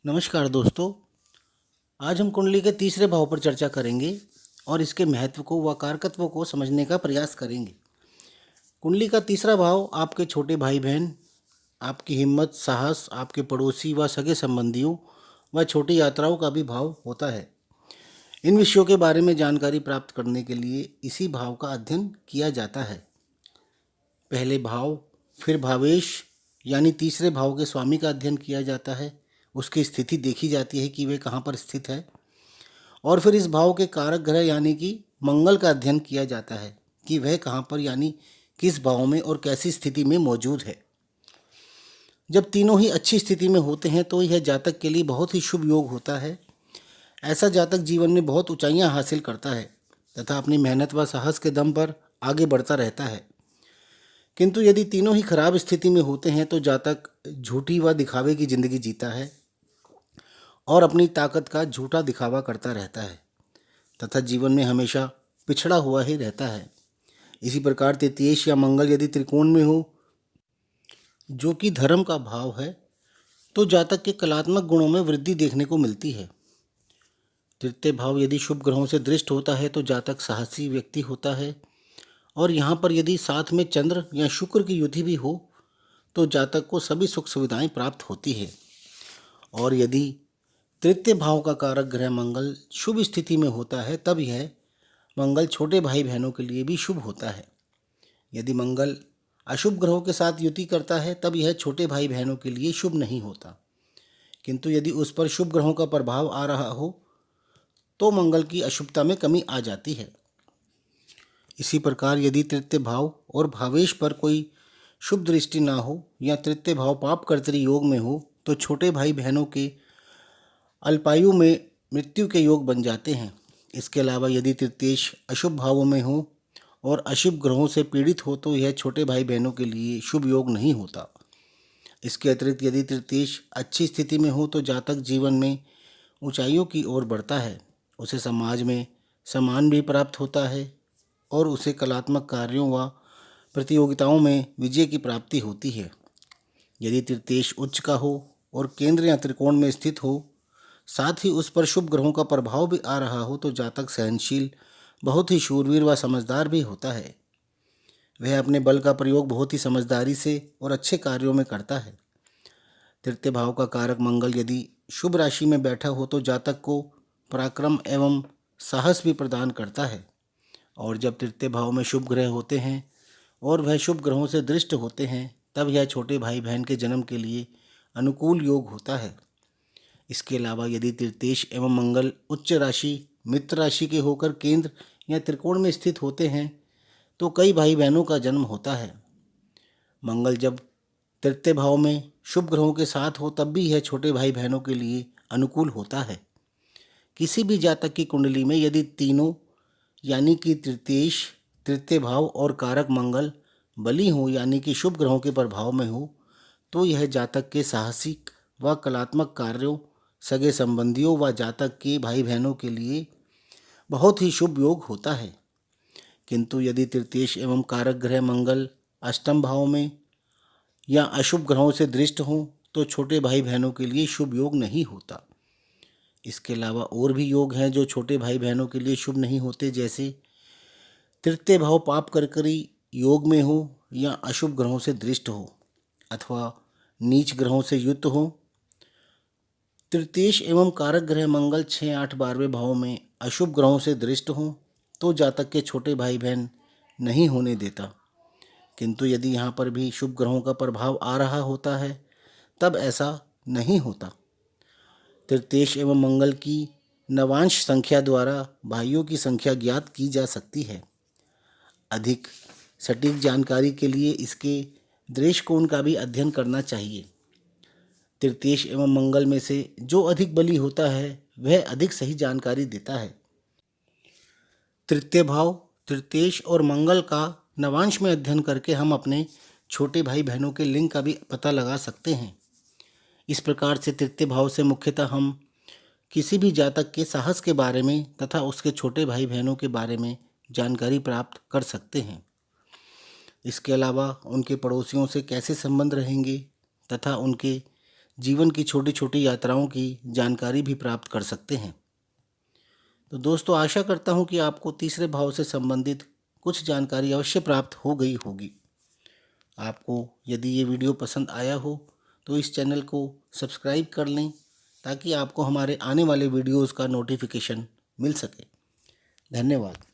नमस्कार दोस्तों। आज हम कुंडली के तीसरे भाव पर चर्चा करेंगे और इसके महत्व को व कारकत्व को समझने का प्रयास करेंगे। कुंडली का तीसरा भाव आपके छोटे भाई बहन, आपकी हिम्मत, साहस, आपके पड़ोसी व सगे संबंधियों व छोटी यात्राओं का भी भाव होता है। इन विषयों के बारे में जानकारी प्राप्त करने के लिए इसी भाव का अध्ययन किया जाता है। पहले भाव, फिर भावेश यानी तीसरे भाव के स्वामी का अध्ययन किया जाता है। उसकी स्थिति देखी जाती है कि वे कहाँ पर स्थित है, और फिर इस भाव के कारक ग्रह यानी कि मंगल का अध्ययन किया जाता है कि वह कहाँ पर यानी किस भाव में और कैसी स्थिति में मौजूद है। जब तीनों ही अच्छी स्थिति में होते हैं तो यह जातक के लिए बहुत ही शुभ योग होता है। ऐसा जातक जीवन में बहुत ऊंचाइयां हासिल करता है तथा अपनी मेहनत व साहस के दम पर आगे बढ़ता रहता है। किंतु यदि तीनों ही खराब स्थिति में होते हैं तो जातक झूठी व दिखावे की जिंदगी जीता है और अपनी ताकत का झूठा दिखावा करता रहता है तथा जीवन में हमेशा पिछड़ा हुआ ही रहता है। इसी प्रकार तृतीयेश या मंगल यदि त्रिकोण में हो, जो कि धर्म का भाव है, तो जातक के कलात्मक गुणों में वृद्धि देखने को मिलती है। तृतीय भाव यदि शुभ ग्रहों से दृष्ट होता है तो जातक साहसी व्यक्ति होता है, और यहाँ पर यदि साथ में चंद्र या शुक्र की युति भी हो तो जातक को सभी सुख सुविधाएं प्राप्त होती है। और यदि तृतीय भाव का कारक ग्रह मंगल शुभ स्थिति में होता है तब यह मंगल छोटे भाई बहनों के लिए भी शुभ होता है। यदि मंगल अशुभ ग्रहों के साथ युति करता है तब यह छोटे भाई बहनों के लिए शुभ नहीं होता, किंतु यदि उस पर शुभ ग्रहों का प्रभाव आ रहा हो तो मंगल की अशुभता में कमी आ जाती है। इसी प्रकार यदि तृतीय भाव और भावेश पर कोई शुभ दृष्टि ना हो या तृतीय भाव पाप कर्तरी योग में हो तो छोटे भाई बहनों के अल्पायु में मृत्यु के योग बन जाते हैं। इसके अलावा यदि तृतीयेश अशुभ भावों में हो और अशुभ ग्रहों से पीड़ित हो तो यह छोटे भाई बहनों के लिए शुभ योग नहीं होता। इसके अतिरिक्त यदि तृतीयेश अच्छी स्थिति में हो तो जातक जीवन में ऊंचाइयों की ओर बढ़ता है, उसे समाज में सम्मान भी प्राप्त होता है और उसे कलात्मक कार्यों व प्रतियोगिताओं में विजय की प्राप्ति होती है। यदि तृतीयेश उच्च का हो और केंद्र या त्रिकोण में स्थित हो, साथ ही उस पर शुभ ग्रहों का प्रभाव भी आ रहा हो तो जातक सहनशील, बहुत ही शूरवीर व समझदार भी होता है। वह अपने बल का प्रयोग बहुत ही समझदारी से और अच्छे कार्यों में करता है। तृतीय भाव का कारक मंगल यदि शुभ राशि में बैठा हो तो जातक को पराक्रम एवं साहस भी प्रदान करता है। और जब तृतीय भाव में शुभ ग्रह होते हैं और वह शुभ ग्रहों से दृष्ट होते हैं तब यह छोटे भाई बहन के जन्म के लिए अनुकूल योग होता है। इसके अलावा यदि तृतीयेश एवं मंगल उच्च राशि मित्र राशि के होकर केंद्र या त्रिकोण में स्थित होते हैं तो कई भाई बहनों का जन्म होता है। मंगल जब तृतीय भाव में शुभ ग्रहों के साथ हो तब भी यह छोटे भाई बहनों के लिए अनुकूल होता है। किसी भी जातक की कुंडली में यदि तीनों यानी कि तृतीयेश, तृतीय भाव और कारक मंगल बली हो यानी कि शुभ ग्रहों के प्रभाव में हो तो यह जातक के साहसिक व कलात्मक कार्यों, सगे संबंधियों व जातक के भाई बहनों के लिए बहुत ही शुभ योग होता है। किंतु यदि तृतीयेश एवं कारक ग्रह मंगल अष्टम भाव में या अशुभ ग्रहों से दृष्ट हों तो छोटे भाई बहनों के लिए शुभ योग नहीं होता। इसके अलावा और भी योग हैं जो छोटे भाई बहनों के लिए शुभ नहीं होते, जैसे तृतीय भाव पाप कर्करी योग में हो या अशुभ ग्रहों से दृष्ट हो अथवा नीच ग्रहों से युक्त हो। तृतीयेश एवं कारक ग्रह मंगल 6, 8, 12वें भाव में अशुभ ग्रहों से दृष्ट हों तो जातक के छोटे भाई बहन नहीं होने देता। किंतु यदि यहाँ पर भी शुभ ग्रहों का प्रभाव आ रहा होता है तब ऐसा नहीं होता। तृतीयेश एवं मंगल की नवांश संख्या द्वारा भाइयों की संख्या ज्ञात की जा सकती है। अधिक सटीक जानकारी के लिए इसके दृष्टिकोण का भी अध्ययन करना चाहिए। तृतीयेश एवं मंगल में से जो अधिक बली होता है वह अधिक सही जानकारी देता है। तृतीय भाव, तृतीयेश और मंगल का नवांश में अध्ययन करके हम अपने छोटे भाई बहनों के लिंग का भी पता लगा सकते हैं। इस प्रकार से तृतीय भाव से मुख्यतः हम किसी भी जातक के साहस के बारे में तथा उसके छोटे भाई बहनों के बारे में जानकारी प्राप्त कर सकते हैं। इसके अलावा उनके पड़ोसियों से कैसे संबंध रहेंगे तथा उनके जीवन की छोटी छोटी यात्राओं की जानकारी भी प्राप्त कर सकते हैं। तो दोस्तों, आशा करता हूँ कि आपको तीसरे भाव से संबंधित कुछ जानकारी अवश्य प्राप्त हो गई होगी। आपको यदि ये वीडियो पसंद आया हो तो इस चैनल को सब्सक्राइब कर लें, ताकि आपको हमारे आने वाले वीडियोज़ का नोटिफिकेशन मिल सके। धन्यवाद।